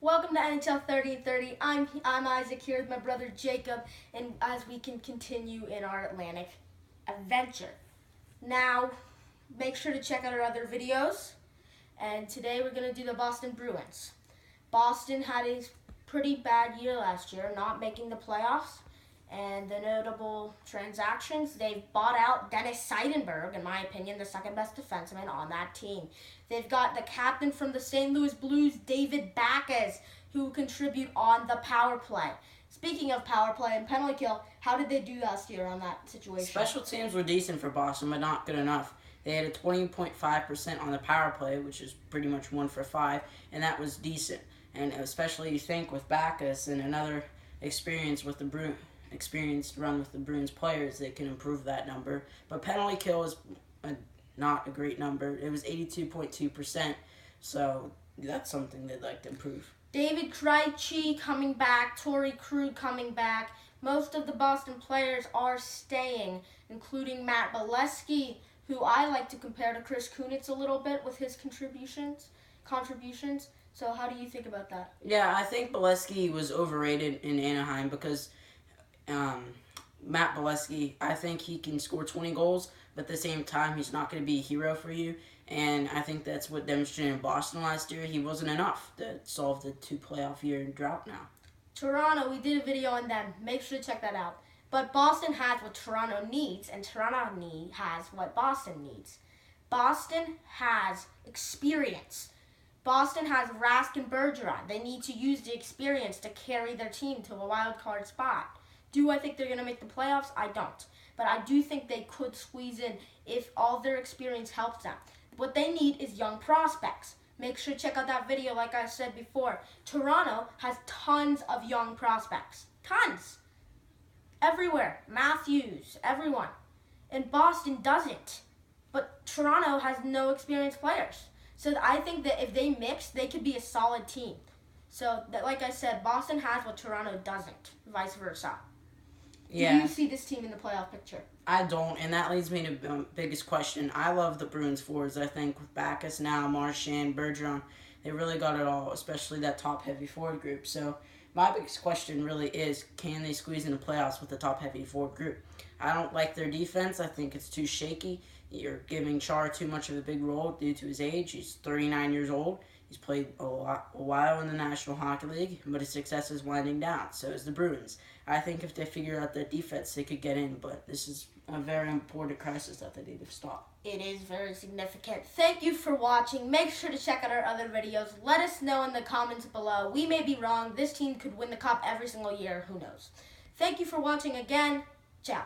Welcome to NHL 30-30. I'm Isaac here with my brother Jacob, and as we can continue in our Atlantic adventure. Now, make sure to check out our other videos, and today we're going to do the Boston Bruins. Boston had a pretty bad year last year, not making the playoffs, and the notable transactions, they've bought out Dennis Seidenberg, in my opinion, the second best defenseman on that team. They've got the captain from the St. Louis Blues, David Backes, who will contribute on the power play. Speaking of power play and penalty kill, how did they do last year on that situation? Special teams were decent for Boston, but not good enough. They had a 20.5% on the power play, which is pretty much 1 for 5, and that was decent. And especially you think with Backes and another experienced run with the Bruins players, they can improve that number. But penalty kill is not a great number. It was 82.2%, so that's something they'd like to improve. David Krejci coming back, Torrey Krug coming back. Most of the Boston players are staying, including Matt Bolesky, who I like to compare to Chris Kunitz a little bit with his contributions. So how do you think about that? Yeah, I think Bolesky was overrated in Anaheim because Matt Bolesky, I think he can score 20 goals, but at the same time, he's not going to be a hero for you. And I think that's what demonstrated in Boston last year. He wasn't enough to solve the 2 playoff year drought now. Toronto, we did a video on them. Make sure to check that out. But Boston has what Toronto needs, and Toronto has what Boston needs. Boston has experience. Boston has Rask and Bergeron. They need to use the experience to carry their team to a wild card spot. Do I think they're going to make the playoffs? I don't. But I do think they could squeeze in if all their experience helps them. What they need is young prospects. Make sure to check out that video like I said before. Toronto has tons of young prospects. Tons. Everywhere. Matthews, everyone. And Boston doesn't. But Toronto has no experienced players. So I think that if they mix, they could be a solid team. So, like I said, Boston has what Toronto doesn't, vice versa. Yeah. Do you see this team in the playoff picture? I don't, and that leads me to the biggest question. I love the Bruins forwards. I think with Backes now, Marchand, Bergeron, they really got it all, especially that top-heavy forward group. So my biggest question really is, can they squeeze in the playoffs with the top-heavy forward group? I don't like their defense. I think it's too shaky. You're giving Char too much of a big role due to his age. He's 39 years old. He's played a while in the National Hockey League, but his success is winding down. So is the Bruins. I think if they figure out their defense, they could get in, but this is a very important crisis that they need to stop. It is very significant. Thank you for watching. Make sure to check out our other videos. Let us know in the comments below. We may be wrong. This team could win the cup every single year. Who knows? Thank you for watching again. Ciao.